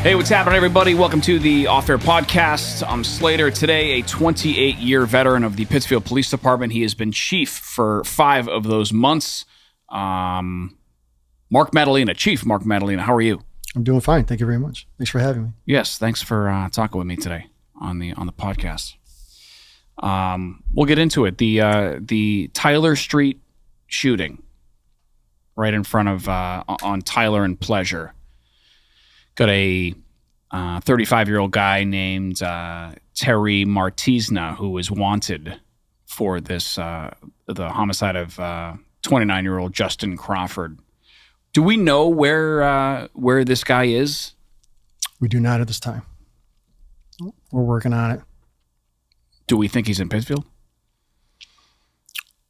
Hey, what's happening, everybody? Welcome to the Off Air Podcast. I'm Slater. Today, a 28-year veteran of the Pittsfield Police Department. He has been chief for 5 of those months. Marc Maddalena. Chief Marc Maddalena, how are you? I'm doing fine. Thank you very much. Thanks for having me. Yes, thanks for talking with me today on the podcast. We'll get into it. The Tyler Street shooting right in front of on Tyler and Pleasure. Got a 35-year-old guy named Terry Martizna who is wanted for this the homicide of 29-year-old Justin Crawford. Do we know where this guy is? We do not at this time. We're working on it. Do we think he's in Pittsfield?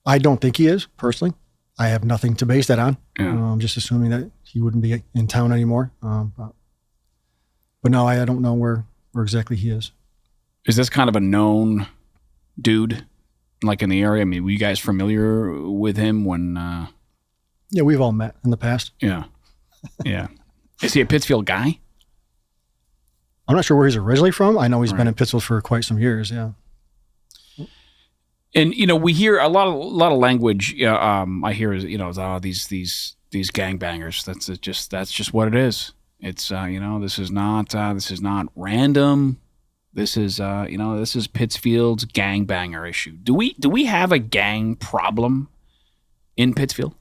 I don't think he is, personally. I have nothing to base that on. Yeah. I'm just assuming that he wouldn't be in town anymore. But no, I don't know where exactly he is. Is this kind of a known dude, like in the area? I mean, were you guys familiar with him when... Yeah, we've all met in the past. Yeah. Yeah. Is he a Pittsfield guy? I'm not sure where he's originally from. I know he's Right. been in Pittsfield for quite some years, yeah. And, we hear a lot of language I hear is, these gangbangers. That's just what it is. It's, this is not random. This is Pittsfield's gangbanger issue. Do we have a gang problem in Pittsfield?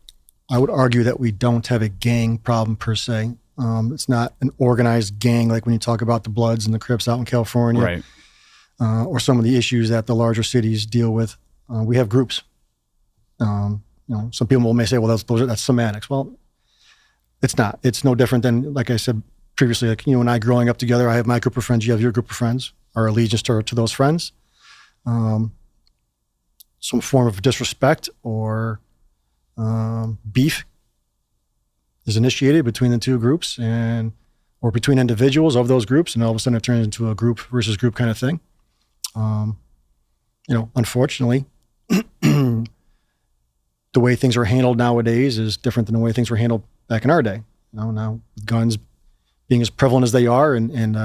I would argue that we don't have a gang problem per se. It's not an organized gang like when you talk about the Bloods and the Crips out in California, Right. Or some of the issues that the larger cities deal with. We have groups. Some people may say, "Well, that's semantics." Well, it's not. It's no different than, like I said previously, like you and I growing up together. I have my group of friends. You have your group of friends. Our allegiance to those friends. Some form of disrespect or beef is initiated between the two groups or between individuals of those groups, and all of a sudden it turns into a group versus group kind of thing. Unfortunately, the way things are handled nowadays is different than the way things were handled back in our day. Now with guns being as prevalent as they are, and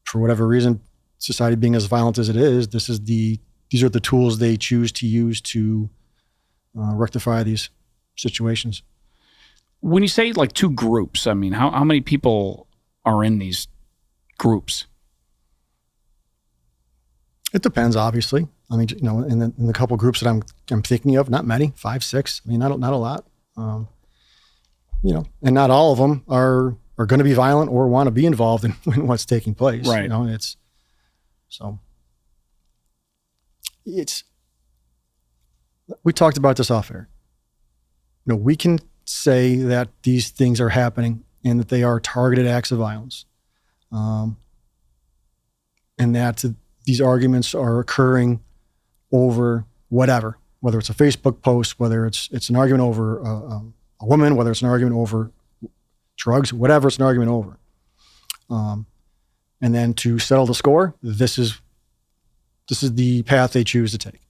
for whatever reason, society being as violent as it is, these are the tools they choose to use to rectify these situations. When you say like two groups, I mean, how many people are in these groups? It depends, obviously. I mean, in the couple groups that I'm thinking of, not many, 5, 6. I mean, not a lot. And not all of them are going to be violent or want to be involved in what's taking place. Right. We talked about this off air. We can say that these things are happening and that they are targeted acts of violence, and that these arguments are occurring over whatever, whether it's a Facebook post, whether it's an argument over a woman, whether it's an argument over drugs, whatever it's an argument over. And then to settle the score, this is the path they choose to take.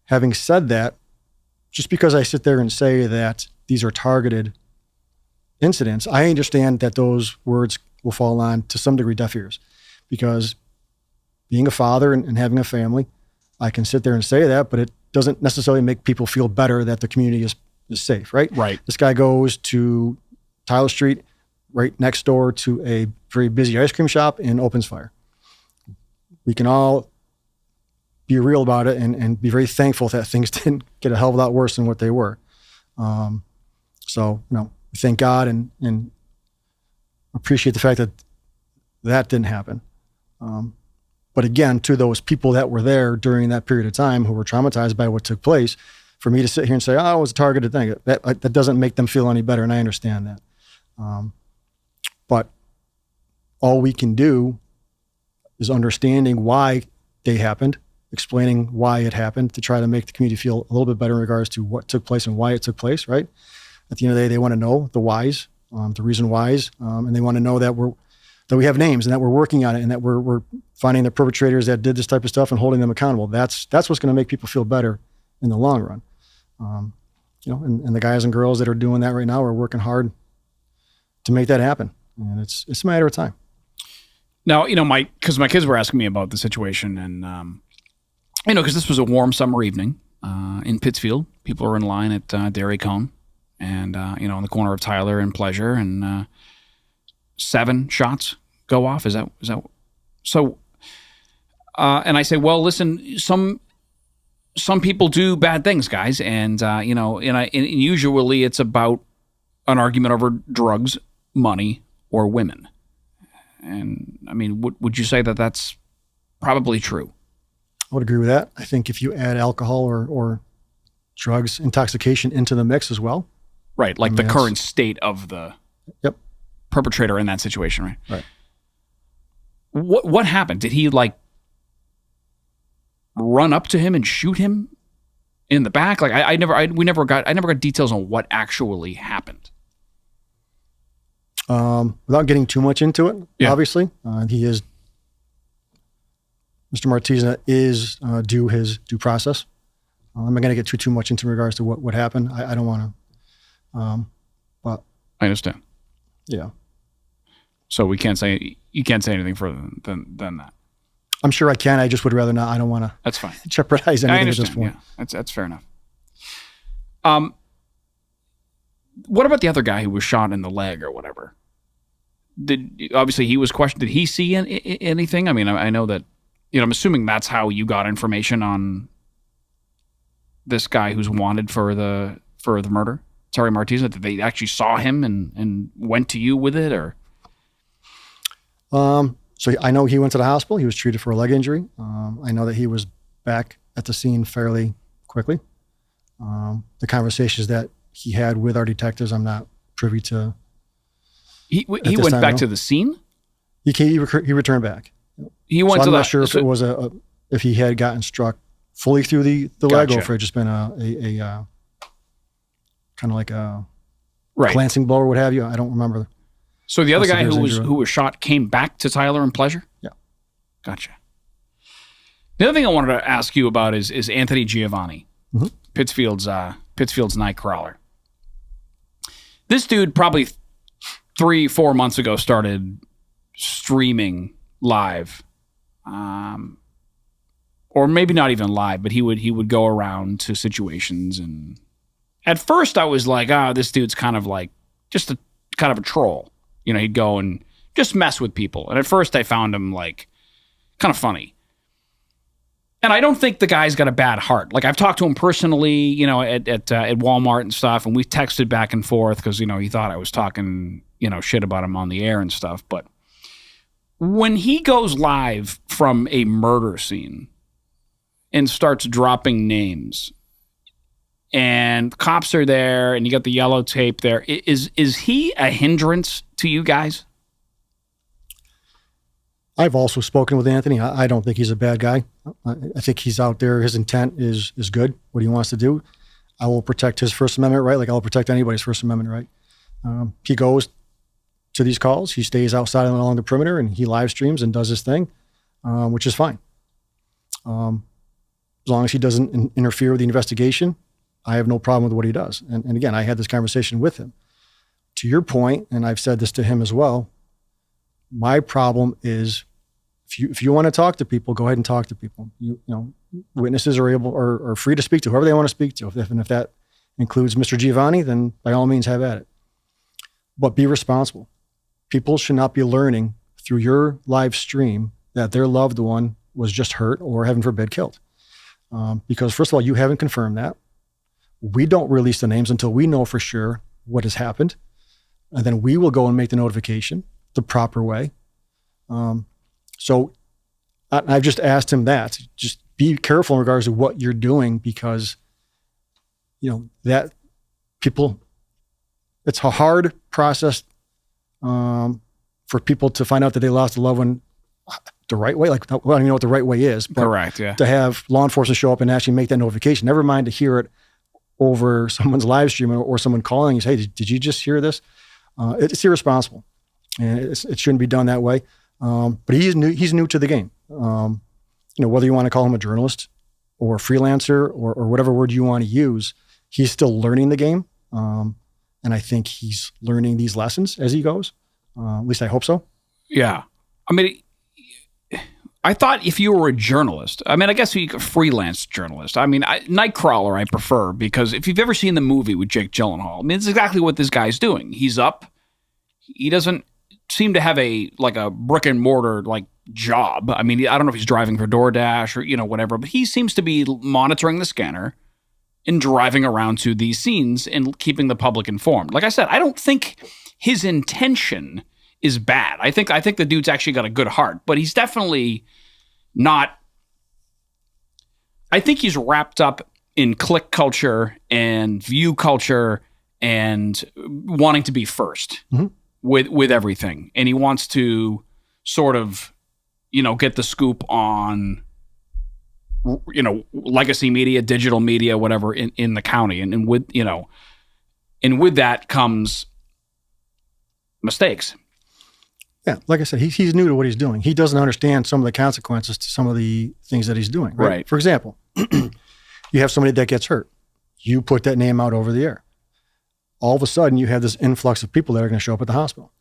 Having said that, just because I sit there and say that these are targeted incidents, I understand that those words will fall on, to some degree, deaf ears. Because being a father and having a family, I can sit there and say that, but it doesn't necessarily make people feel better that the community is safe, right? Right. This guy goes to Tyler Street, right next door to a very busy ice cream shop, and opens fire. We can all be real about it and be very thankful that things didn't get a hell of a lot worse than what they were. Thank God and appreciate the fact that didn't happen. But again, to those people that were there during that period of time who were traumatized by what took place, for me to sit here and say, "Oh, it was a targeted thing," that doesn't make them feel any better, and I understand that. But all we can do is understanding why they happened, explaining why it happened, to try to make the community feel a little bit better in regards to what took place and why it took place, right? At the end of the day, they want to know the whys, the reason whys, and they want to know that we have names and that we're working on it and that we're finding the perpetrators that did this type of stuff and holding them accountable. That's what's going to make people feel better in the long run. And the guys and girls that are doing that right now are working hard to make that happen. And it's a matter of time. Now, because my kids were asking me about the situation, and because this was a warm summer evening in Pittsfield, people are in line at Dairy Cone, and on the corner of Tyler and Pleasure, and 7 shots go off. Is that so? And I say, well, listen, some people do bad things, guys, and usually it's about an argument over drugs, money, or women. And I mean, would you say that that's probably true? I would agree with that. I think if you add alcohol or drugs, intoxication into the mix as well. Right, like the current state of the perpetrator in that situation, right? Right. What happened? Did he run up to him and shoot him in the back? Like I never got details on what actually happened. Without getting too much into it, obviously, Mr. Martizna is due his due process. I'm not going to get too much into regards to what happened. I don't want to. But I understand. Yeah. So you can't say anything further than that. I'm sure I can. I just would rather not. I don't want to. That's fine. Jeopardize anything at this point. Yeah, that's fair enough. What about the other guy who was shot in the leg or whatever? Obviously he was questioned. Did he see anything? I mean, I know that. I'm assuming that's how you got information on this guy who's wanted for the murder, Terry Martizna. That they actually saw him and went to you with it, or? So I know he went to the hospital. He was treated for a leg injury. I know that he was back at the scene fairly quickly. The conversations that he had with our detectives, I'm not privy to. He went back to the scene? He returned back. He went so to I'm not sure if it was if he had gotten struck fully through the leg, or if it had just been a kind of like a glancing blow or what have you. I don't remember. So the other guy who was shot came back to Tyler and Pleasure? Yeah. Gotcha. The other thing I wanted to ask you about is Anthony Giovani, Pittsfield's night crawler. This dude probably 3-4 months ago started streaming live, or maybe not even live, but he would go around to situations, and at first I was like, this dude's kind of like just a kind of a troll. He'd go and just mess with people, and at first I found him like kind of funny. And I don't think the guy's got a bad heart. Like I've talked to him personally, at Walmart and stuff, and we texted back and forth because he thought I was talking shit about him on the air and stuff. But when he goes live from a murder scene and starts dropping names, and cops are there, and you got the yellow tape there, is he a hindrance to you guys? I've also spoken with Anthony. I don't think he's a bad guy. I think he's out there. His intent is good, what he wants to do. I will protect his First Amendment right like I'll protect anybody's First Amendment right. He goes to these calls. He stays outside and along the perimeter, and he live streams and does his thing, which is fine. As long as he doesn't interfere with the investigation, I have no problem with what he does. And again, I had this conversation with him. To your point, and I've said this to him as well, my problem is if you want to talk to people, go ahead and talk to people. Witnesses are free to speak to whoever they want to speak to. If that includes Mr. Giovani, then by all means have at it. But be responsible. People should not be learning through your live stream that their loved one was just hurt or, heaven forbid, killed. Because first of all, you haven't confirmed that. We don't release the names until we know for sure what has happened. And then we will go and make the notification the proper way. So I've just asked him that. Just be careful in regards to what you're doing, because, that people, it's a hard process for people to find out that they lost a loved one the right way. Like, I don't even know what the right way is. But correct, yeah. To have law enforcement show up and actually make that notification, never mind to hear it over someone's live stream or someone calling you, say, hey, did you just hear this? It's irresponsible, and it shouldn't be done that way. But he's new to the game. Whether you want to call him a journalist or a freelancer or whatever word you want to use, he's still learning the game. And I think he's learning these lessons as he goes. At least I hope so. Yeah. I mean, I thought if you were a journalist, I mean, I guess you could freelance journalist. I mean, Nightcrawler I prefer, because if you've ever seen the movie with Jake Gyllenhaal, I mean, it's exactly what this guy's doing. He's up. He doesn't seem to have a brick and mortar job. I mean, I don't know if he's driving for DoorDash or, whatever, but he seems to be monitoring the scanner and driving around to these scenes and keeping the public informed. Like I said, I don't think his intention is bad. I think the dude's actually got a good heart, but he's definitely not. I think he's wrapped up in click culture and view culture and wanting to be first with everything. And he wants to sort of, get the scoop on, legacy media, digital media, whatever in the county. And with that comes mistakes. Yeah, like I said, he's new to what he's doing. He doesn't understand some of the consequences to some of the things that he's doing. Right. For example, you have somebody that gets hurt. You put that name out over the air. All of a sudden, you have this influx of people that are going to show up at the hospital.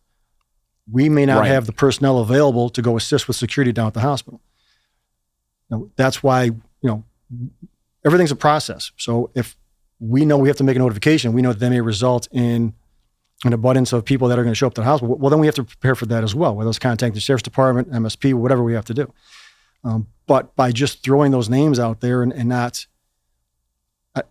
We may not have the personnel available to go assist with security down at the hospital. That's why, everything's a process. So if we know we have to make a notification, we know that may result in an abundance of people that are going to show up to the hospital. Well, then we have to prepare for that as well, whether it's contacting the sheriff's department, MSP, whatever we have to do. But by just throwing those names out there and not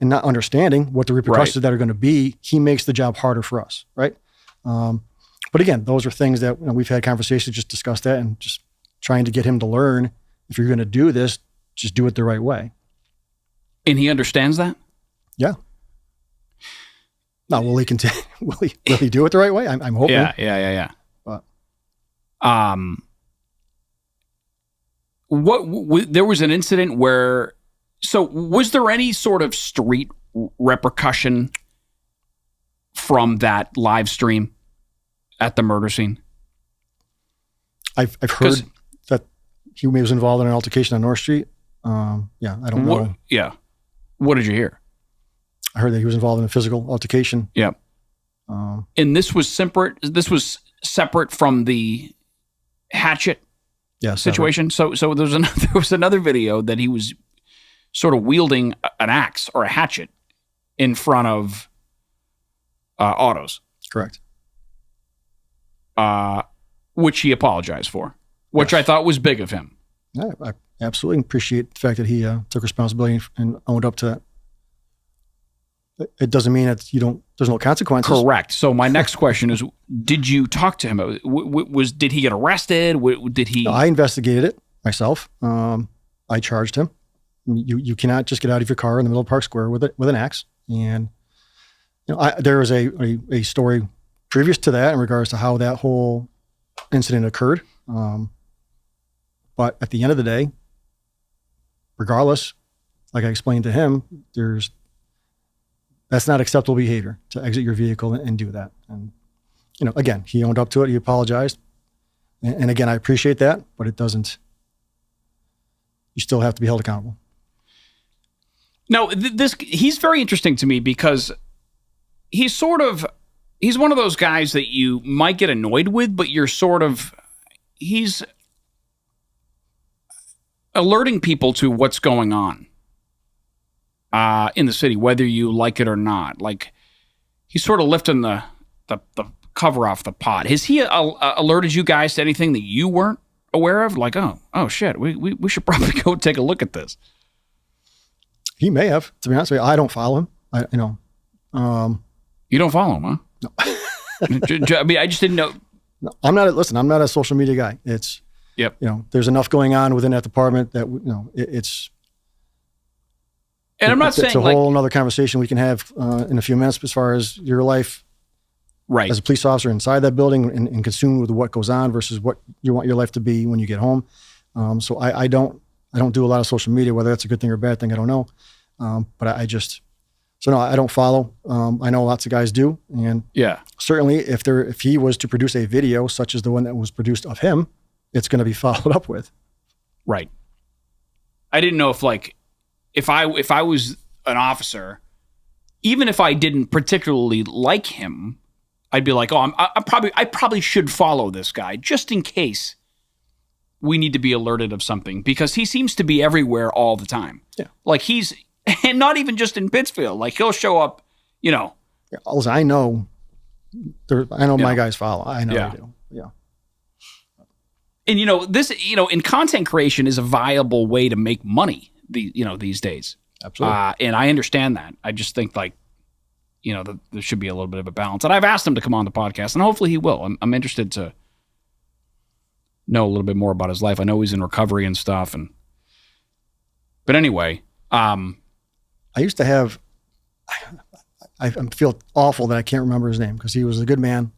understanding what the repercussions that are going to be, he makes the job harder for us, right? But again, those are things that we've had conversations, just discussed that, and just trying to get him to learn, if you're going to do this, just do it the right way. And he understands that? Yeah. Now, will he continue? Will he do it the right way? I'm hoping. Yeah. But there was an incident where. So, was there any sort of street repercussion from that live stream at the murder scene? I've heard that he was involved in an altercation on North Street. I don't know. Yeah. What did you hear? I heard that he was involved in a physical altercation. Yeah. And this was separate. This was separate from the hatchet situation. So there was another video that he was sort of wielding an axe or a hatchet in front of autos. Correct. Which he apologized for, which I thought was big of him. Yeah, I absolutely appreciate the fact that he took responsibility and owned up to that. It doesn't mean that there's no consequences. Correct. So my next question is, did you talk to him? Did he get arrested? Did he? No, I investigated it myself. I charged him. You cannot just get out of your car in the middle of Park Square with an axe. And there was a story previous to that in regards to how that whole incident occurred. But at the end of the day, regardless, like I explained to him, that's not acceptable behavior to exit your vehicle and do that. And, again, he owned up to it. He apologized. And again, I appreciate that, but it doesn't, you still have to be held accountable. No, he's very interesting to me because he's one of those guys that you might get annoyed with, but he's alerting people to what's going on in the city, whether you like it or not. Like, he's sort of lifting the cover off the pot. Has he alerted you guys to anything that you weren't aware of? Like, oh shit, we should probably go take a look at this. He may have, to be honest with you. I don't follow him. You don't follow him, huh? No. I mean, I just didn't know. No, I'm not a social media guy. It's, there's enough going on within that department that, it's. And I'm not saying it's a whole other conversation we can have in a few minutes as far as your life as a police officer inside that building and consumed with what goes on versus what you want your life to be when you get home. So I don't do a lot of social media, whether that's a good thing or a bad thing, I don't know. But I don't follow. I know lots of guys do. And certainly if he was to produce a video such as the one that was produced of him, it's going to be followed up with. Right. I didn't know if I was an officer even if I didn't particularly like him, I'd be like, oh, I probably should follow this guy just in case we need to be alerted of something, because he seems to be everywhere all the time. Yeah. Like and not even just in Pittsfield. Like he'll show up, Yeah, I know. My guys follow. I know they do. Yeah. And this, in content creation is a viable way to make money. These days. Absolutely. And I understand that. I just think there should be a little bit of a balance. And I've asked him to come on the podcast, and hopefully he will. I'm interested to know a little bit more about his life. I know he's in recovery and stuff. But anyway, I used to have. I feel awful that I can't remember his name, because he was a good man.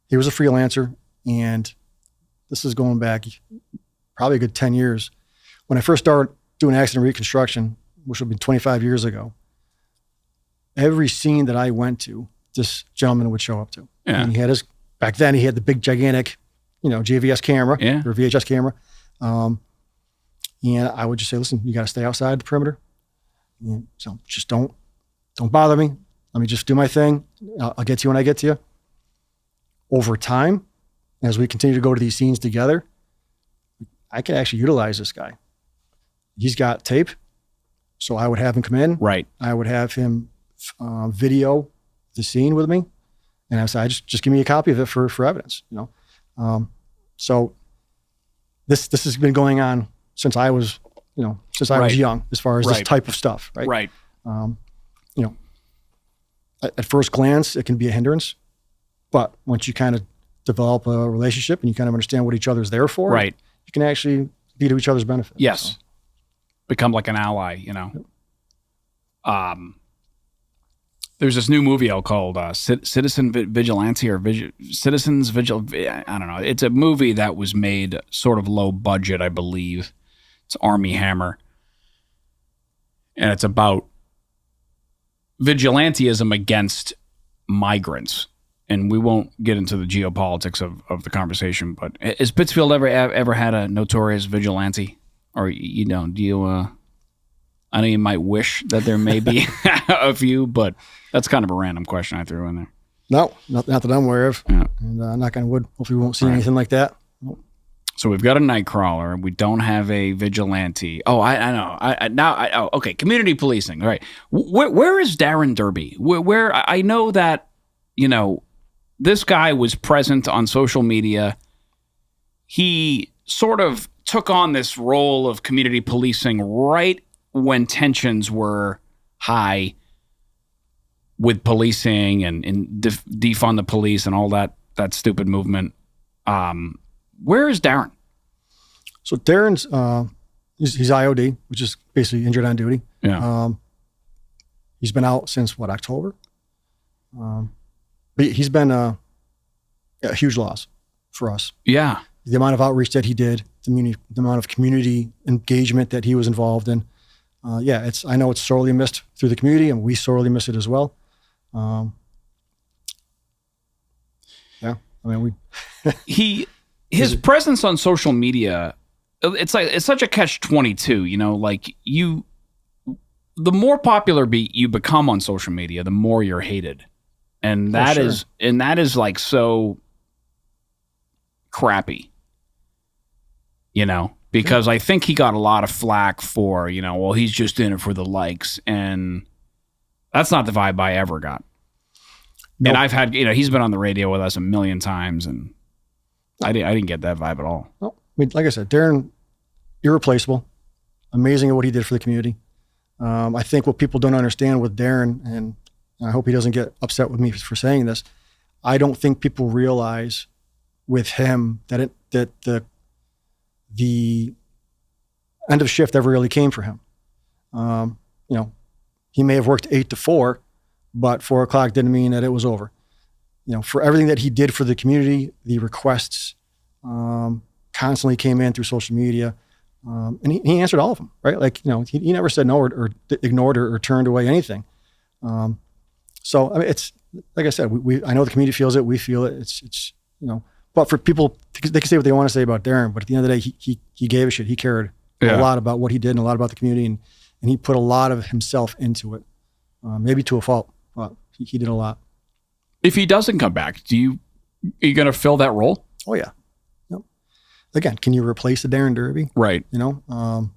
He was a freelancer, and this is going back probably a good 10 years. When I first started doing accident reconstruction, which would be 25 years ago, every scene that I went to, this gentleman would show up to. Yeah. And back then he had the big, gigantic, JVS camera or VHS camera. And I would just say, listen, you got to stay outside the perimeter. And so just don't bother me. Let me just do my thing. I'll get to you when I get to you. Over time, as we continue to go to these scenes together, I can actually utilize this guy. He's got tape, so I would have him come in. Right. I would have him video the scene with me, and I said, just give me a copy of it for evidence. So this has been going on since I was, since I was young, as far as this type of stuff. Right. Right. At first glance, it can be a hindrance, but once you kind of develop a relationship and you kind of understand what each other's there for, right, you can actually be to each other's benefit. Yes. So. Become like an ally, There's this new movie out called Citizen Vigilante or Citizens Vigil. I don't know. It's a movie that was made sort of low budget, I believe. It's Army Hammer. And it's about vigilantism against migrants. And we won't get into the geopolitics of the conversation, but has Pittsfield ever had a notorious vigilante? Or, do you, I know you might wish that there may be a few, but that's kind of a random question I threw in there. No, not that I'm aware of. Yeah. And knock on wood, hopefully we won't see anything like that. Nope. So we've got a night crawler. We don't have a vigilante. Oh, I know. Okay. Community policing. All right. Where is Darren Derby? Where I know that, this guy was present on social media. He sort of took on this role of community policing right when tensions were high with policing and defund the police and all that stupid movement. Where is Darren? So Darren's he's IOD, which is basically injured on duty. Yeah. He's been out since October. But he's been a huge loss for us. Yeah. The amount of outreach that he did, the amount of community engagement that he was involved in. I know it's sorely missed through the community, and we sorely miss it as well. His presence on social media, it's such a catch-22, the more popular you become on social media, the more you're hated. And that is like so crappy, because I think he got a lot of flack for, well, he's just in it for the likes. And that's not the vibe I ever got. Nope. And I've had, he's been on the radio with us a million times, and I didn't get that vibe at all. No, like I said, Darren, irreplaceable, amazing at what he did for the community. I think what people don't understand with Darren, and I hope he doesn't get upset with me for saying this, I don't think people realize with him that the end of shift ever really came for him. He may have worked 8 to 4, but 4 o'clock didn't mean that it was over. For everything that he did for the community, the requests constantly came in through social media, and he answered all of them, right? Like, he never said no or ignored or turned away anything. So I mean, it's like I said, I know the community feels it, we feel it. It's but for people, they can say what they want to say about Darren, but at the end of the day, he gave a shit. He cared a lot about what he did and a lot about the community, and he put a lot of himself into it. maybe to a fault, but he did a lot. If he doesn't come back, are you going to fill that role? Oh yeah. Yep. Again, can you replace the Darren Derby? Right. You know, I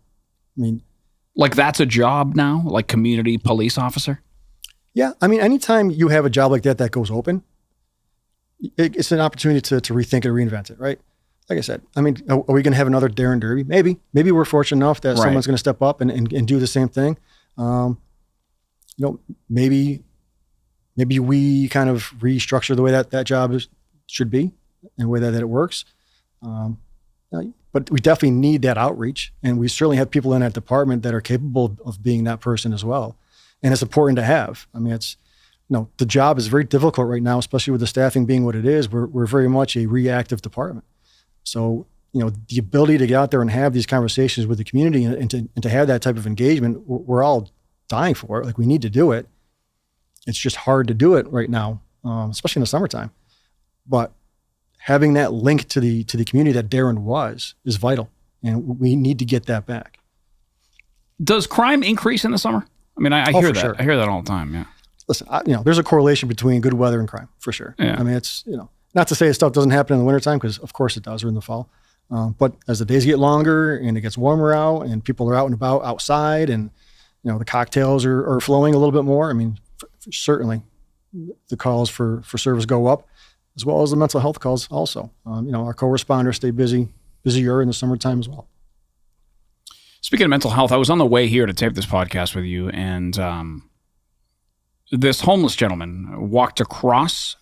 mean, like that's a job now, like community police officer. Yeah, I mean, anytime you have a job like that goes open, it's an opportunity to rethink and reinvent it, right? Like I said, I mean, are we going to have another Darren Derby? Maybe we're fortunate enough that someone's going to step up and do the same thing. You know, maybe we kind of restructure the way that job should be and the way that it works. But we definitely need that outreach, and we certainly have people in that department that are capable of being that person as well. And it's important to have. I mean, it's, you know, the job is very difficult right now, especially with the staffing being what it is. We're very much a reactive department. So, you know, the ability to get out there and have these conversations with the community and to have that type of engagement, we're all dying for it. Like, we need to do it. It's just hard to do it right now, especially in the summertime. But having that link to the community that Darren is vital, and we need to get that back. Does crime increase in the summer? I mean, I hear that. Sure. I hear that all the time. Yeah. Listen, you know, there's a correlation between good weather and crime, for sure. Yeah. I mean, it's, you know, not to say stuff doesn't happen in the wintertime, because of course it does, or in the fall. But as the days get longer and it gets warmer out and people are out and about outside, and, you know, the cocktails are flowing a little bit more. I mean, certainly the calls for service go up, as well as the mental health calls also. You know, our co-responders stay busier in the summertime as well. Speaking of mental health, I was on the way here to tape this podcast with you, and this homeless gentleman walked across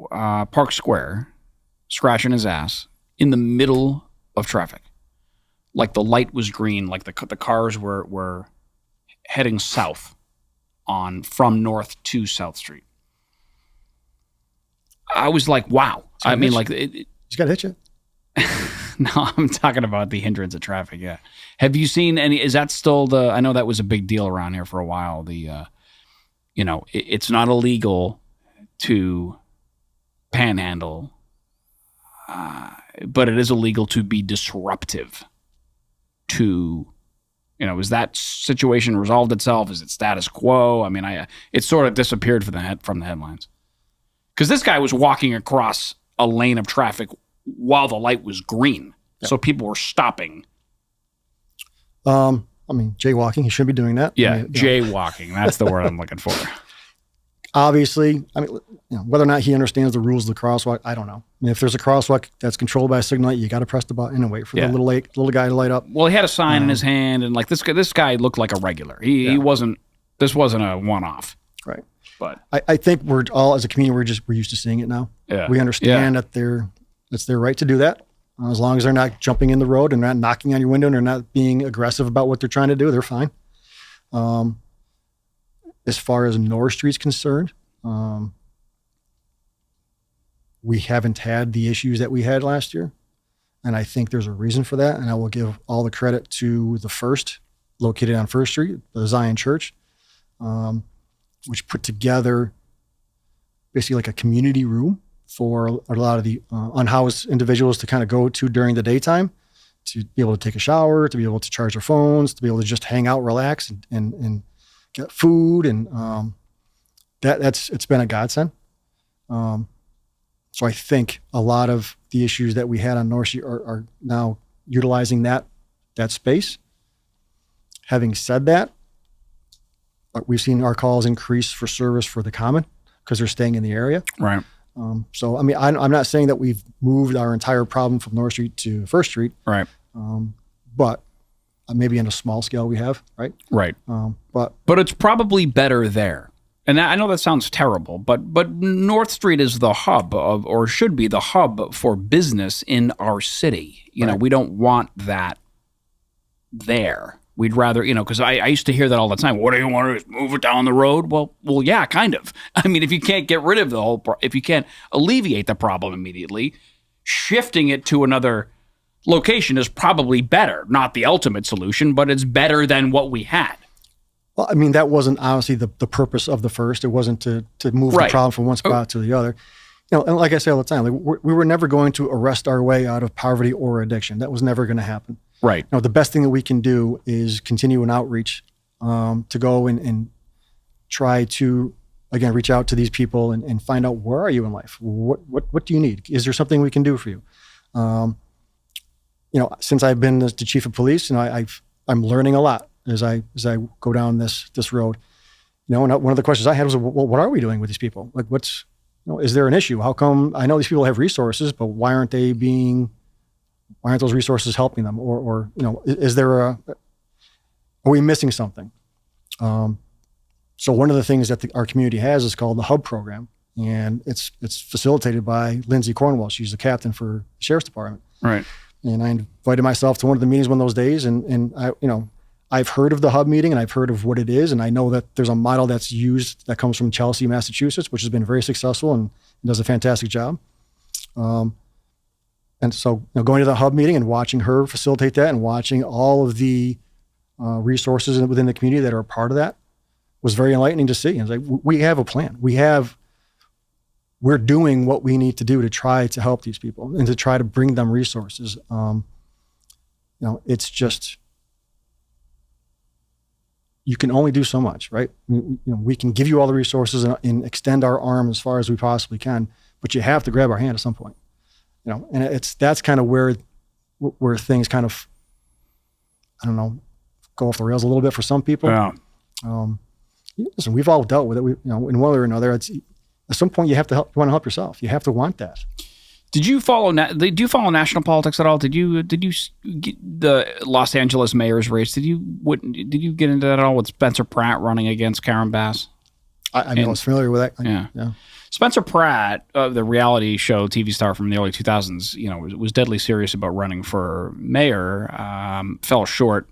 Park Square, scratching his ass in the middle of traffic. Like the light was green, like the cars were heading south from North to South Street. I was like, wow. I mean, like... He's got to hit you. No, I'm talking about the hindrance of traffic, yeah. Have you seen any... Is that still I know that was a big deal around here for a while. You know, it's not illegal to panhandle, but it is illegal to be disruptive to... You know, is that situation resolved itself? Is it status quo? I mean, it sort of disappeared from the headlines. Because this guy was walking across a lane of traffic while the light was green. Yep. So people were stopping. I mean, jaywalking, he shouldn't be doing that. Yeah, I mean, jaywalking. That's the word I'm looking for. Obviously, I mean, you know, whether or not he understands the rules of the crosswalk, I don't know. I mean, if there's a crosswalk that's controlled by a signal light, you got to press the button and wait for the little guy to light up. Well, he had a sign in his hand, and like this guy looked like a regular. He wasn't. This wasn't a one-off. Right. But I think we're all, as a community, we're used to seeing it now. Yeah. We understand that it's their right to do that. As long as they're not jumping in the road and not knocking on your window and they're not being aggressive about what they're trying to do, they're fine. As far as North Street's concerned, we haven't had the issues that we had last year. And I think there's a reason for that. And I will give all the credit to the First, located on First Street, the Zion Church, which put together basically like a community room for a lot of the unhoused individuals to kind of go to during the daytime, to be able to take a shower, to be able to charge their phones, to be able to just hang out, relax, and get food. And it's been a godsend. So I think a lot of the issues that we had on North Street are now utilizing that space. Having said that, we've seen our calls increase for service for the common because they're staying in the area. Right. So, I mean, I'm not saying that we've moved our entire problem from North Street to First Street. Right. But maybe on a small scale we have, right? Right. But it's probably better there. And I know that sounds terrible, but North Street is the hub or should be the hub for business in our city. You know, we don't want that there. We'd rather, you know, because I used to hear that all the time. What do you want to move it down the road? Well, yeah, kind of. I mean, if you can't get rid of if you can't alleviate the problem immediately, shifting it to another location is probably better. Not the ultimate solution, but it's better than what we had. Well, I mean, that wasn't honestly the purpose of the First. It wasn't to move the problem from one spot to the other. You know, and like I say all the time, we were never going to arrest our way out of poverty or addiction. That was never going to happen. Right. You know, the best thing that we can do is continue an outreach to go and try to, again, reach out to these people and find out, where are you in life? What do you need? Is there something we can do for you? Since I've been the chief of police, I'm learning a lot as I go down this road. And one of the questions I had was, well, what are we doing with these people? Like, is there an issue? How come I know these people have resources, but why aren't those resources helping them? Or are we missing something? So one of the things that our community has is called the Hub program, and it's facilitated by Lindsay Cornwell. She's the captain for the Sheriff's Department. Right. And I invited myself to one of the meetings one of those days, and I've heard of the Hub meeting and I've heard of what it is, and I know that there's a model that's used that comes from Chelsea, Massachusetts, which has been very successful and does a fantastic job. And so going to the Hub meeting and watching her facilitate that and watching all of the resources within the community that are a part of that was very enlightening to see. And it's like, we have a plan. We're doing what we need to do to try to help these people and to try to bring them resources. It's just, you can only do so much, right? We can give you all the resources and extend our arm as far as we possibly can, but you have to grab our hand at some point. And that's kind of where things kind of, I don't know, go off the rails a little bit for some people. Yeah. Listen, we've all dealt with it. In one way or another, at some point you want to help yourself. You have to want that. Do you follow national politics at all? Did you get the Los Angeles mayor's race? Did you get into that at all with Spencer Pratt running against Karen Bass? I was familiar with that. Yeah. Spencer Pratt, the reality show TV star from the early 2000s, was deadly serious about running for mayor. Fell short.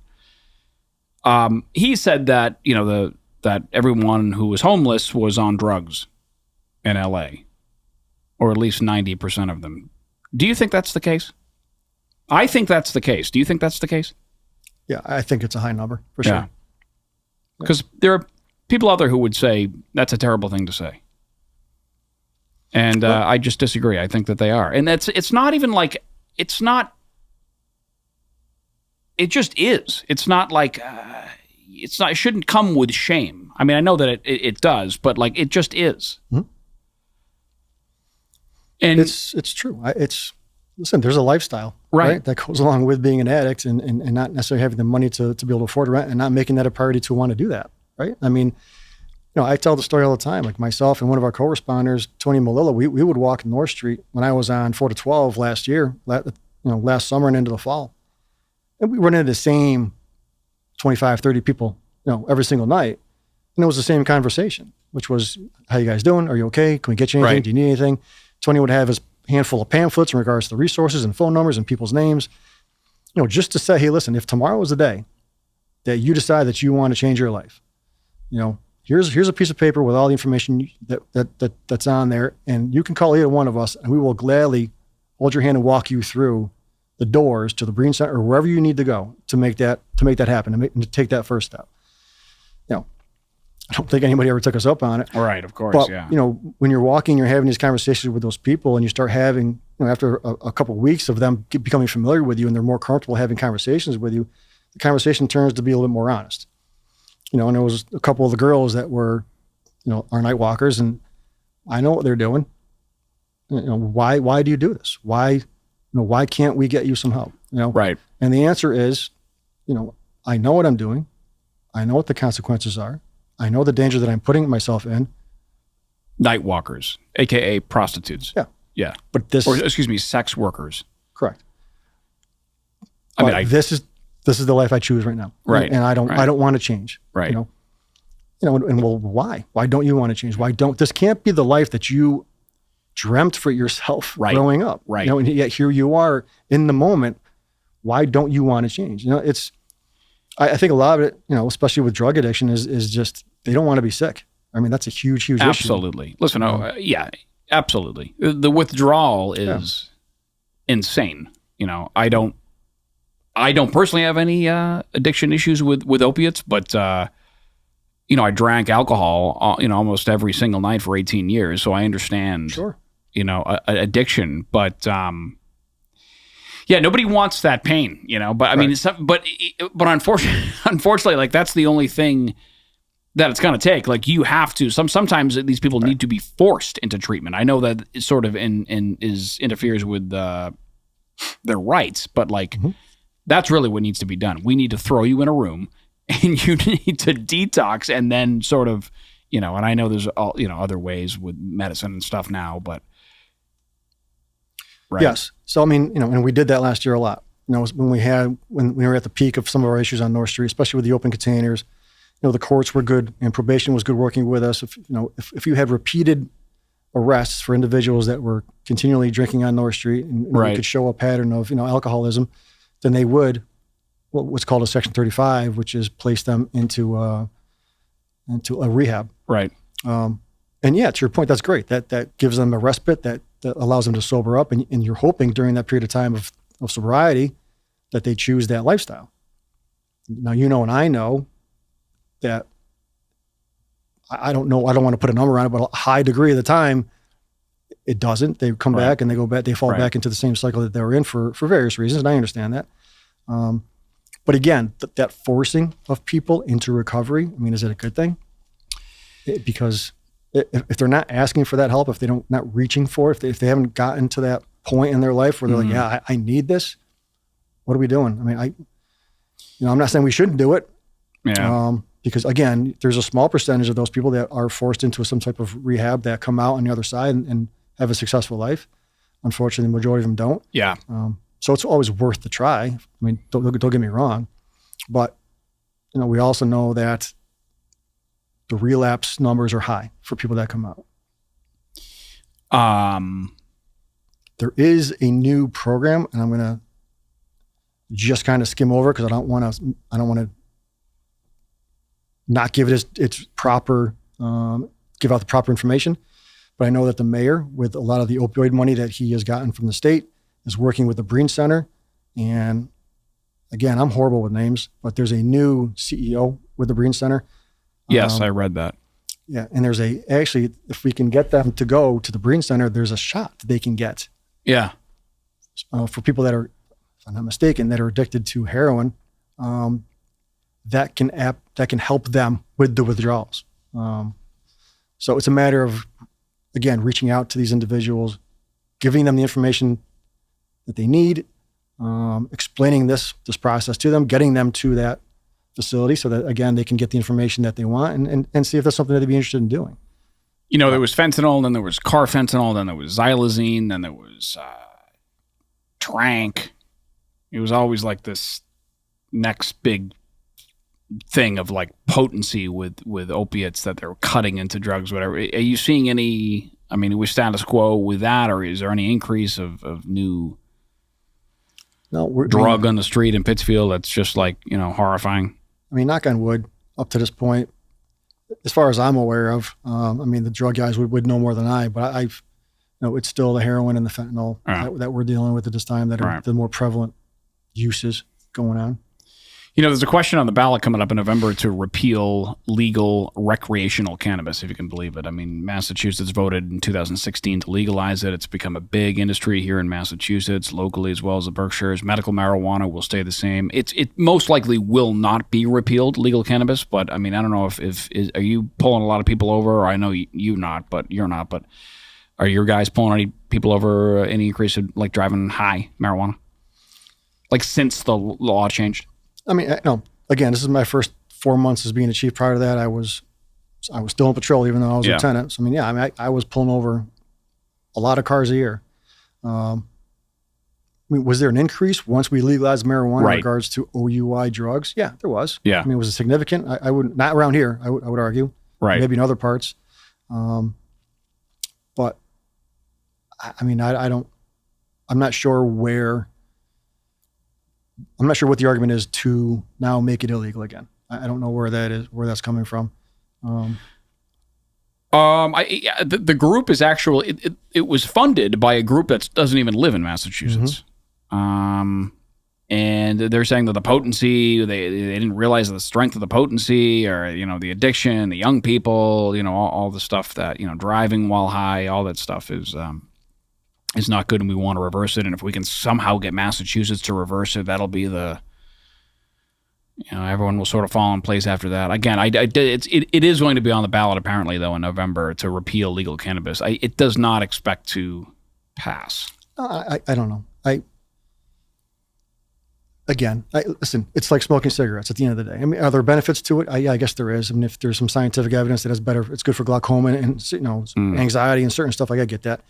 He said that that everyone who was homeless was on drugs in L.A., or at least 90% of them. Do you think that's the case? I think that's the case. Do you think that's the case? Yeah, I think it's a high number for sure. Because there are people out there who would say that's a terrible thing to say. And I just disagree. I think that they are. And it's not even like, it just is. It's not like, it shouldn't come with shame. I mean, I know that it does, but like, it just is. Mm-hmm. And it's true. Listen, there's a lifestyle, right, that goes along with being an addict and not necessarily having the money to be able to afford rent and not making that a priority to want to do that, right? I mean, I tell the story all the time. Like myself and one of our co-responders, Tony Malilla, we would walk North Street when I was on 4 to 12 last year, last summer and into the fall. And we run into the same 25, 30 people, every single night. And it was the same conversation, which was, how you guys doing? Are you okay? Can we get you anything? Right. Do you need anything? Tony would have his handful of pamphlets in regards to the resources and phone numbers and people's names, just to say, hey, listen, if tomorrow is the day that you decide that you want to change your life, here's a piece of paper with all the information that's on there, and you can call either one of us, and we will gladly hold your hand and walk you through the doors to the Breen Center or wherever you need to go to make that happen and to take that first step. I don't think anybody ever took us up on it. Right, of course, but, yeah. When you're walking, you're having these conversations with those people, and you start having, after a couple of weeks of them becoming familiar with you and they're more comfortable having conversations with you, the conversation turns to be a little bit more honest. And there was a couple of the girls that were, our night walkers, and I know what they're doing. Why do you do this? Why can't we get you some help? Right. And the answer is, I know what I'm doing. I know what the consequences are. I know the danger that I'm putting myself in. Night walkers, AKA prostitutes. Yeah. Yeah. But sex workers. Correct. This is the life I choose right now. Right. And I don't want to change. Right. And well, why? Why don't you want to change? This can't be the life that you dreamt for yourself growing up. Right. And yet here you are in the moment. Why don't you want to change? I think a lot of it, especially with drug addiction, is just they don't want to be sick. I mean, that's a huge issue. Absolutely. Listen, absolutely. The withdrawal is insane. I don't personally have any addiction issues with opiates, but I drank alcohol, almost every single night for 18 years, so I understand. Sure. Addiction, but. Yeah, nobody wants that pain, but I mean, but unfortunately, like that's the only thing that it's going to take. Like you have to. Sometimes these people need to be forced into treatment. I know that it sort of interferes with their rights, but like that's really what needs to be done. We need to throw you in a room, and you need to detox, and then sort of, you know. And I know there's all, you know, other ways with medicine and stuff now, but right. Yes. So I mean, you know, and we did that last year a lot. You know, when we were at the peak of some of our issues on North Street, especially with the open containers. You know, the courts were good and probation was good working with us. If you had repeated arrests for individuals that were continually drinking on North Street and you could show a pattern of, you know, alcoholism, then they would what's called a Section 35, which is place them into a rehab. Right. And yeah, to your point, that's great. That gives them a respite that allows them to sober up, and you're hoping during that period of time of sobriety that they choose that lifestyle. Now, you know, and I know that I don't know, I don't want to put a number on it, but a high degree of the time, it doesn't. They come back and they fall back into the same cycle that they were in for various reasons, and I understand that. But again, that forcing of people into recovery, I mean, is it a good thing? Because if they're not asking for that help, if they're not reaching for it, if they haven't gotten to that point in their life where they're like, yeah, I need this, what are we doing? I mean, I'm not saying we shouldn't do it. Yeah. Because again, there's a small percentage of those people that are forced into some type of rehab that come out on the other side and have a successful life. Unfortunately, the majority of them don't. Yeah. So it's always worth the try. I mean, don't get me wrong, but you know, we also know that the relapse numbers are high for people that come out. There is a new program, and I'm going to just kind of skim over because I don't want to not give it its proper, give out the proper information. But I know that the mayor, with a lot of the opioid money that he has gotten from the state, is working with the Breen Center. And again, I'm horrible with names, but there's a new CEO with the Breen Center. Yes, I read that. Yeah. And there's actually, if we can get them to go to the Breen Center, there's a shot that they can get. Yeah. For people that are, if I'm not mistaken, that are addicted to heroin, that can help them with the withdrawals. So it's a matter of, again, reaching out to these individuals, giving them the information that they need, explaining this process to them, getting them to that facility so that, again, they can get the information that they want and see if that's something that they'd be interested in doing. You know, there was fentanyl, then there was carfentanil, then there was xylazine, then there was trank. It was always like this next big thing of like potency with opiates that they're cutting into drugs, whatever. Are you seeing any, I mean, are we status quo with that, or is there any increase of new drug on the street in Pittsfield that's just like, you know, horrifying? I mean, knock on wood, up to this point, as far as I'm aware of, I mean, the drug guys would know more than I, but I've, you know, it's still the heroin and the fentanyl that we're dealing with at this time that are the more prevalent uses going on. You know, there's a question on the ballot coming up in November to repeal legal recreational cannabis, if you can believe it. I mean, Massachusetts voted in 2016 to legalize it. It's become a big industry here in Massachusetts, locally as well as the Berkshires. Medical marijuana will stay the same. It most likely will not be repealed, legal cannabis, but I mean, I don't know if are you pulling a lot of people over? Or I know you're not, but are your guys pulling any people over, any increase of like driving high marijuana? Like since the law changed? I mean, no. Again, this is my first 4 months as being a chief. Prior to that, I was still in patrol, even though I was a lieutenant. So I mean, I was pulling over a lot of cars a year. I mean, was there an increase once we legalized marijuana in regards to OUI drugs? Yeah, there was. Yeah. I mean, was it significant? I would not around here. I would argue. Right. Maybe in other parts. But I mean, I'm not sure what the argument is to now make it illegal again. I don't know where that's coming from. The group is actually, it was funded by a group that doesn't even live in Massachusetts. And they're saying that the potency, they didn't realize the strength of the potency, or, you know, the addiction, the young people, you know, all the stuff that, you know, driving while high, all that stuff is not good, and we want to reverse it. And if we can somehow get Massachusetts to reverse it, that'll be the Everyone will sort of fall in place after that. Again, it is going to be on the ballot apparently though in November to repeal legal cannabis. It does not expect to pass. I don't know. Listen, it's like smoking cigarettes at the end of the day. I mean, are there benefits to it? I guess there is. I mean, if there's some scientific evidence that it's good for glaucoma and anxiety and certain stuff, I get that.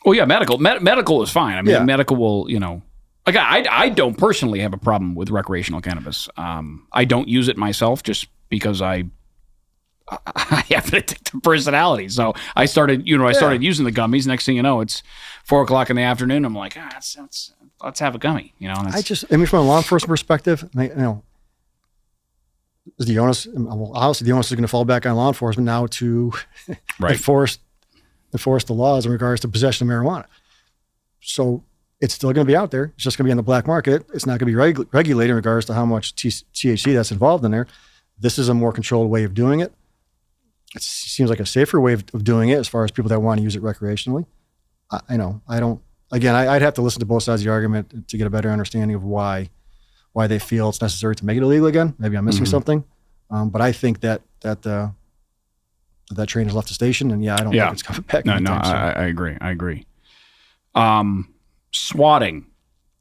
Medical is fine. I mean, medical will, like I don't personally have a problem with recreational cannabis. I don't use it myself just because I have an addictive personality. So I started using the gummies. Next thing you know, it's 4:00 in the afternoon. I'm like, let's have a gummy. From a law enforcement perspective, the onus is going to fall back on law enforcement now to enforce the laws in regards to possession of marijuana. So it's still going to be out there. It's just going to be on the black market. It's not going to be regulated in regards to how much THC that's involved in there. This is a more controlled way of doing it. It seems like a safer way of doing it as far as people that want to use it recreationally. I'd have to listen to both sides of the argument to get a better understanding of why they feel it's necessary to make it illegal again. Maybe I'm missing something. But I think that train has left the station, and I don't think it's coming back. No, I agree. Swatting.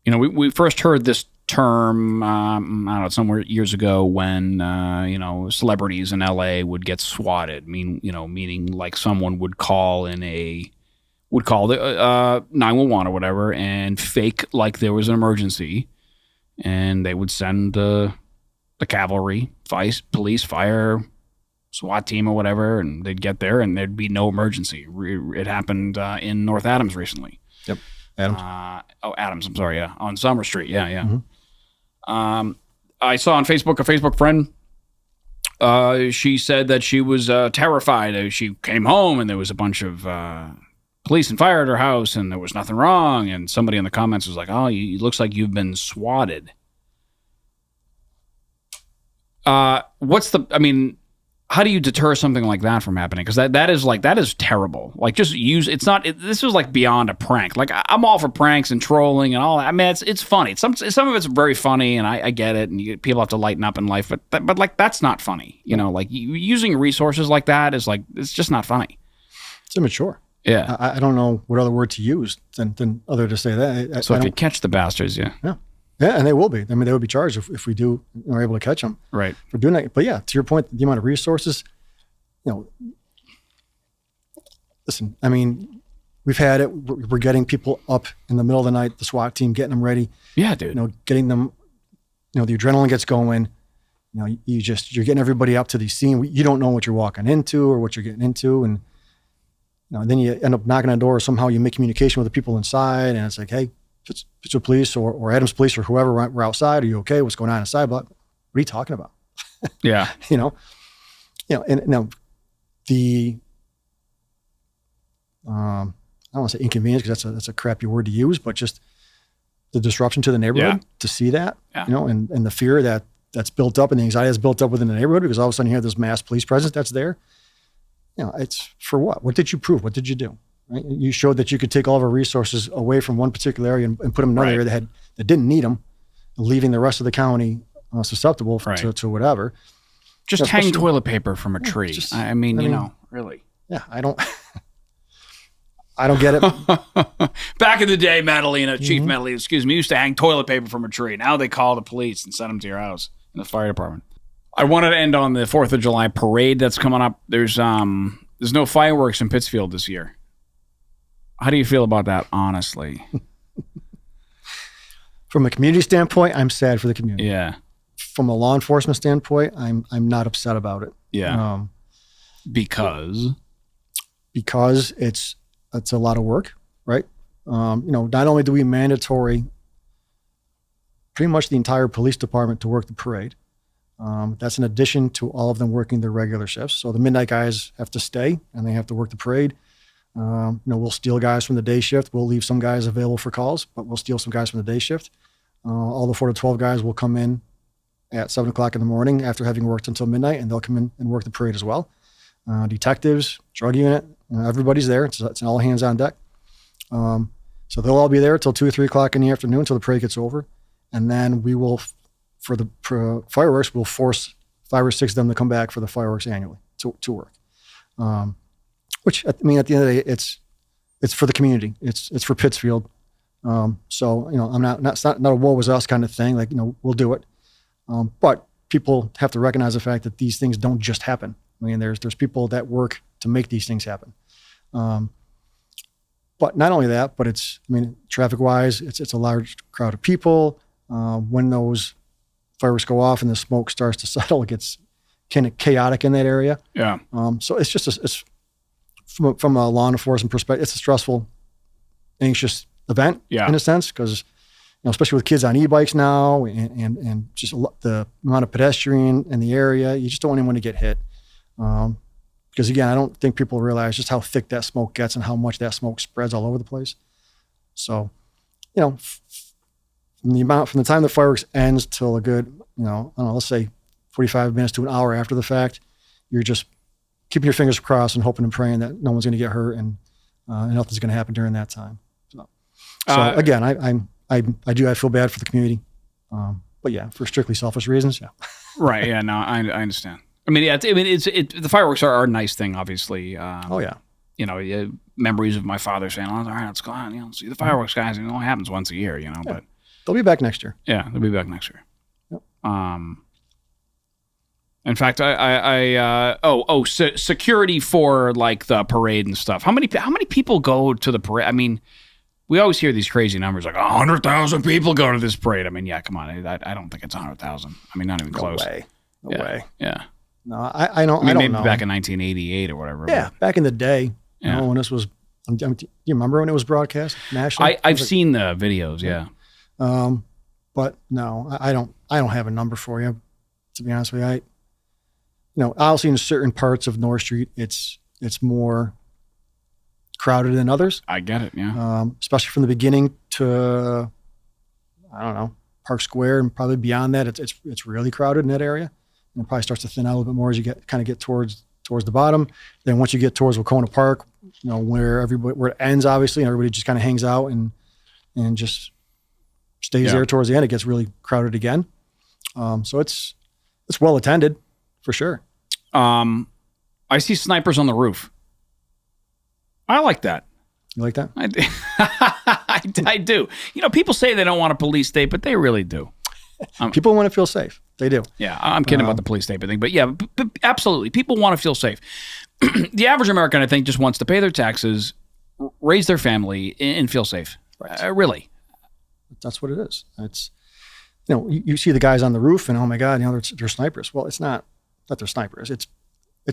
We first heard this term, I don't know, somewhere years ago when, celebrities in LA would get swatted, meaning like someone would call the 911 or whatever and fake like there was an emergency, and they would send the cavalry, police, fire, SWAT team or whatever, and they'd get there and there'd be no emergency. It happened in North Adams recently. Yep. Adams. Adams. I'm sorry. Yeah. On Summer Street. Yeah. Mm-hmm. I saw on Facebook a Facebook friend. She said that she was terrified. She came home and there was a bunch of police and fire at her house and there was nothing wrong. And somebody in the comments was like, "Oh, it looks like you've been swatted." How do you deter something like that from happening? Because that is terrible. Like, just this was like beyond a prank. Like, I'm all for pranks and trolling and all that. I mean, it's funny. Some of it's very funny, and I get it. And people have to lighten up in life, but like that's not funny. Like using resources like that is like, it's just not funny. It's immature. Yeah. I don't know what other word to use than other to say that. So if you catch the bastards, yeah. Yeah, and they will be. I mean, they would be charged if we are able to catch them. Right. For doing that. But to your point, the amount of resources, listen, I mean, we've had it. We're getting people up in the middle of the night, the SWAT team, getting them ready. Yeah, dude. Getting them, the adrenaline gets going. You're getting everybody up to the scene. You don't know what you're walking into or what you're getting into. And, then you end up knocking on the door. Somehow you make communication with the people inside. And it's like, hey, Pittsfield Police or Adams Police or whoever, we're outside. Are you okay? What's going on inside? But what are you talking about? Yeah. And now the, I don't want to say inconvenience because that's a crappy word to use, but just the disruption to the neighborhood to see that, and the fear that's built up and the anxiety that's built up within the neighborhood because all of a sudden you have this mass police presence that's there. It's for what? What did you prove? What did you do? Right? You showed that you could take all of our resources away from one particular area and put them in another area that didn't need them, leaving the rest of the county susceptible to whatever. Just hang toilet paper from a tree. Really. Yeah, I don't get it. Back in the day, Maddalena, Chief Maddalena, used to hang toilet paper from a tree. Now they call the police and send them to your house in the fire department. I wanted to end on the 4th of July parade that's coming up. There's no fireworks in Pittsfield this year. How do you feel about that, honestly? From a community standpoint, I'm sad for the community. Yeah. From a law enforcement standpoint, I'm not upset about it. Yeah. Because it's a lot of work, right? Not only do we mandatory pretty much the entire police department to work the parade. That's in addition to all of them working their regular shifts. So the midnight guys have to stay and they have to work the parade. We'll steal guys from the day shift. We'll leave some guys available for calls, but we'll steal some guys from the day shift. All the 4 to 12 guys will come in at 7:00 in the morning after having worked until midnight, and they'll come in and work the parade as well. Detectives, drug unit, everybody's there. It's an all hands on deck. So they'll all be there till 2 or 3 o'clock in the afternoon until the parade gets over. And then we will for the fireworks, we'll force 5 or 6 of them to come back for the fireworks annually to work. Which, I mean, at the end of the day, it's for the community. It's for Pittsfield. So, it's not a woe was us kind of thing. Like, we'll do it. But people have to recognize the fact that these things don't just happen. I mean, there's people that work to make these things happen. But not only that, but traffic wise, it's a large crowd of people. When those fireworks go off and the smoke starts to settle, it gets kind of chaotic in that area. Yeah. So it's just, it's from a law enforcement perspective, it's a stressful, anxious event in a sense, because, especially with kids on e-bikes now and just the amount of pedestrian in the area, you just don't want anyone to get hit. Because again, I don't think people realize just how thick that smoke gets and how much that smoke spreads all over the place. So, from the time the fireworks ends till a good, I don't know, let's say 45 minutes to an hour after the fact, you're just keeping your fingers crossed and hoping and praying that no one's going to get hurt and nothing's going to happen during that time. So again, I feel bad for the community. But yeah, for strictly selfish reasons. Yeah. Right. Yeah. No, I understand. I mean, yeah. The fireworks are a nice thing, obviously. Oh yeah. Memories of my father saying, "All right, let's go on. See the fireworks, guys." It only happens once a year, Yeah. But they'll be back next year. Yeah, they'll be back next year. Yep. In fact, security for like the parade and stuff. How many people go to the parade? I mean, we always hear these crazy numbers like 100,000 people go to this parade. I mean, yeah, come on. I don't think it's 100,000. I mean, not even close. No way. Yeah. No, I don't maybe know. Back in 1988 or whatever. Yeah, back in the day. Yeah. When this was, do you remember when it was broadcast nationally? I've seen the videos. Yeah. But no, I don't have a number for you, to be honest with you. Obviously in certain parts of North Street, it's more crowded than others. I get it. Yeah. Especially from the beginning to, I don't know, Park Square and probably beyond that, it's really crowded in that area. And it probably starts to thin out a little bit more as you get towards the bottom. Then once you get towards Wacona Park, where it ends, obviously, and everybody just kind of hangs out and just stays there towards the end, it gets really crowded again. So it's well attended for sure. I see snipers on the roof. I like that. You like that? I do. People say they don't want a police state, but they really do. People want to feel safe. They do. Yeah, I'm kidding about the police state thing, but yeah, but absolutely. People want to feel safe. The average American, I think, just wants to pay their taxes, raise their family, and feel safe. Right. Really. That's what it is. It's, you see the guys on the roof and, oh my God, they're snipers. Well, it's not that they're snipers. It's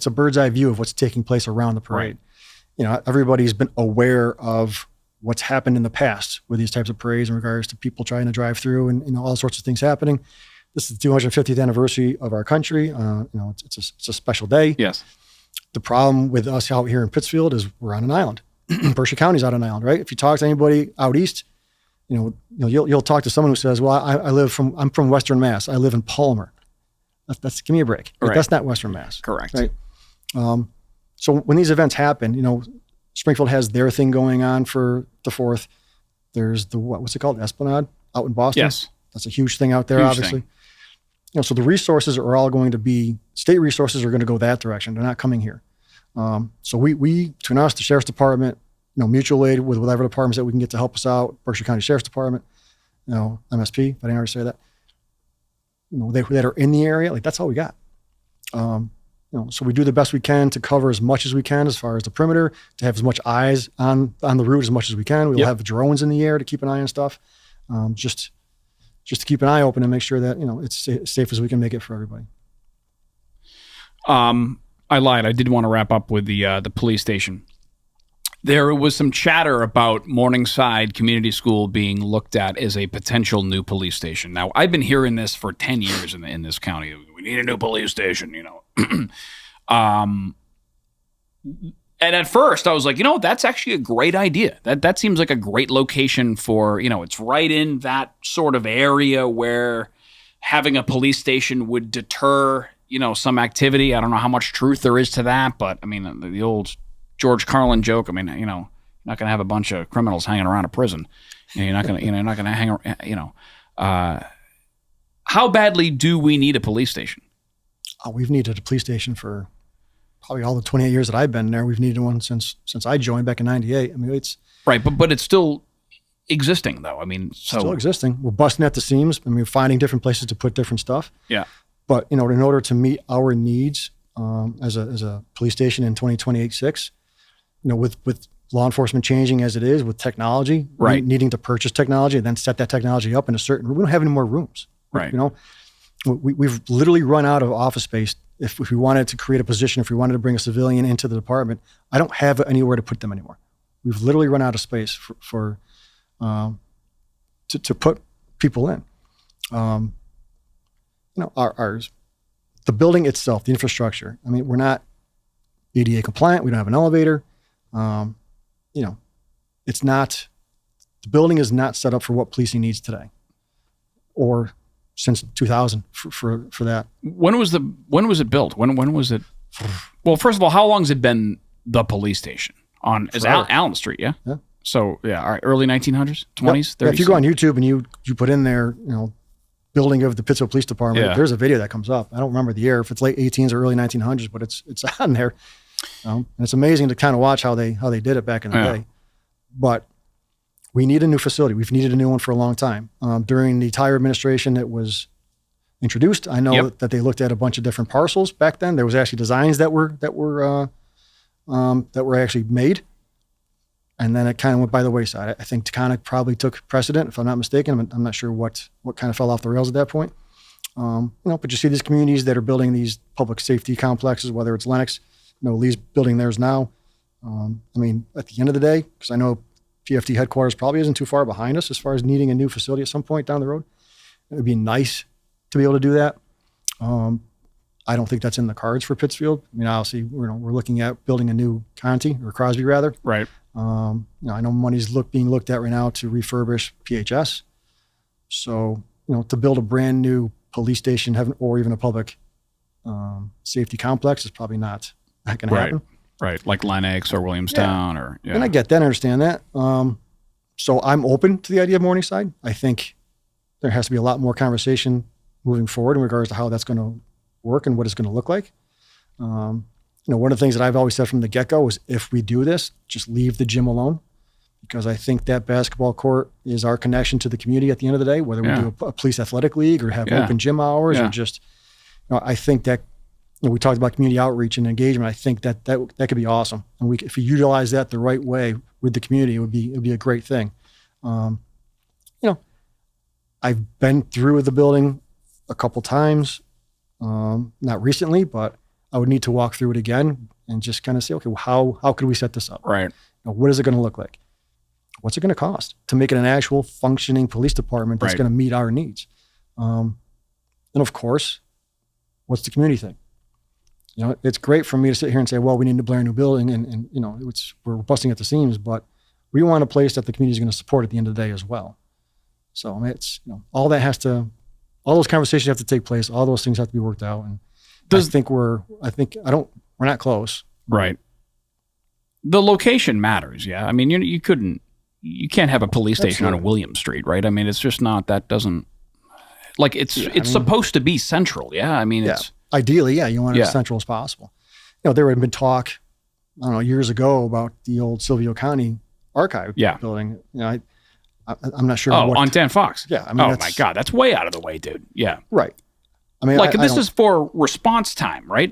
a bird's eye view of what's taking place around the parade. Right. Everybody's been aware of what's happened in the past with these types of parades in regards to people trying to drive through and, all sorts of things happening. This is the 250th anniversary of our country. It's a special day. Yes. The problem with us out here in Pittsfield is we're on an island. Berkshire County's on an island, right? If you talk to anybody out east, you'll talk to someone who says, "Well, I'm from Western Mass. I live in Palmer." That's give me a break. Right. That's not Western Mass. Correct. Right. So when these events happen, Springfield has their thing going on for the 4th. There's what's it called? Esplanade out in Boston. Yes. That's a huge thing out there, obviously. So the resources are all going to be, state resources are going to go that direction. They're not coming here. So we between us, the Sheriff's Department, mutual aid with whatever departments that we can get to help us out, Berkshire County Sheriff's Department, MSP, if I didn't already say that, that are in the area, like that's all we got. So we do the best we can to cover as much as we can as far as the perimeter, to have as much eyes on the route as much as we can. We'll have drones in the air to keep an eye on stuff, just to keep an eye open and make sure that, it's safe as we can make it for everybody. I lied. I did want to wrap up with the police station. There was some chatter about Morningside Community School being looked at as a potential new police station. Now, I've been hearing this for 10 years in this county. We need a new police station, And at first, I was like, that's actually a great idea. That seems like a great location for, it's right in that sort of area where having a police station would deter, some activity. I don't know how much truth there is to that, but I mean, the old George Carlin joke. I mean, you're not going to have a bunch of criminals hanging around a prison. You're not going to hang around, how badly do we need a police station? We've needed a police station for probably all the 28 years that I've been there. We've needed one since I joined back in '98. I mean, it's right, but it's still existing though. I mean, still existing. We're busting at the seams. I mean, finding different places to put different stuff. Yeah. But in order to meet our needs as a police station in 2028-6, with law enforcement changing as it is, with technology, right, needing to purchase technology and then set that technology up in a certain room, we don't have any more rooms. Right. We've literally run out of office space. If we wanted to create a position, if we wanted to bring a civilian into the department, I don't have anywhere to put them anymore. We've literally run out of space to put people in. The building itself, the infrastructure. I mean, we're not ADA compliant. We don't have an elevator. It's not. The building is not set up for what policing needs today, or since 2000 for that. When was it built? When was it? Well, first of all, how long has it been the police station on Allen Street? Yeah. Yeah. So yeah, all right, early 1900s, 20s, 30s. Yeah, if you go on YouTube and you put in there, building of the Pittsfield Police Department, there's a video that comes up. I don't remember the year, if it's late 18s or early 1900s, but it's on there. And it's amazing to kind of watch how they did it back in the day. But we need a new facility. We've needed a new one for a long time. During the Tyer administration, it was introduced. I know that they looked at a bunch of different parcels back then. There was actually designs that were actually made. And then it kind of went by the wayside. I think Taconic probably took precedent, if I'm not mistaken. I'm not sure what kind of fell off the rails at that point. But you see these communities that are building these public safety complexes, whether it's Lennox, Lee's building theirs now. At the end of the day, because I know PFD headquarters probably isn't too far behind us as far as needing a new facility at some point down the road. It would be nice to be able to do that. I don't think that's in the cards for Pittsfield. I mean, obviously, we're looking at building a new Conti, or Crosby rather. Right. I know money's being looked at right now to refurbish PHS. So, to build a brand new police station, or even a public safety complex is probably not going to happen. Right, like Lennox or Williamstown And I get that, I understand that. So I'm open to the idea of Morningside. I think there has to be a lot more conversation moving forward in regards to how that's going to work and what it's going to look like. One of the things that I've always said from the get-go is, if we do this, just leave the gym alone, because I think that basketball court is our connection to the community at the end of the day, whether we do a police athletic league or have open gym hours or just, I think that, we talked about community outreach and engagement. I think that could be awesome. And if we utilize that the right way with the community, it would be a great thing. I've been through the building a couple times, not recently, but I would need to walk through it again and just kind of say, okay, well, how could we set this up? Right. What is it going to look like? What's it going to cost to make it an actual functioning police department that's going to meet our needs? And of course, what's the community think? It's great for me to sit here and say, well, we need to build a new building and we're busting at the seams, but we want a place that the community is going to support at the end of the day as well. So it's, all those conversations have to take place. All those things have to be worked out. And we're not close. Right. The location matters. Yeah. I mean, you can't have a police station on a William Street, right? I mean, it's just not, that doesn't, like, it's supposed to be central. Yeah. I mean, it's ideally, you want it as central as possible. There had been talk, I don't know, years ago about the old Silvio County archive building. I'm not sure. Oh, on Dan Fox. Yeah. I mean, my God, that's way out of the way, dude. Yeah. Right. I mean, this is for response time, right?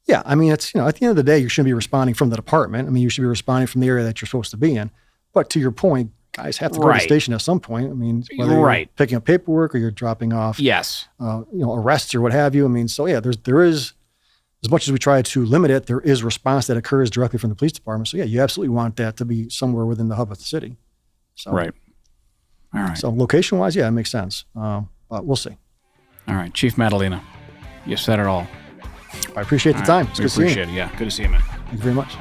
Yeah. I mean, it's, at the end of the day, you shouldn't be responding from the department. I mean, you should be responding from the area that you're supposed to be in. But to your point, guys have to go to the station at some point. I mean, whether you're picking up paperwork or you're dropping off, arrests or what have you. I mean, so there is, as much as we try to limit it, there is response that occurs directly from the police department. So you absolutely want that to be somewhere within the hub of the city. So, right. All right. So location wise, it makes sense. But we'll see. All right. Chief Maddalena, you said it all. I appreciate the time. We appreciate it. Yeah. Good to see you, man. Thank you very much.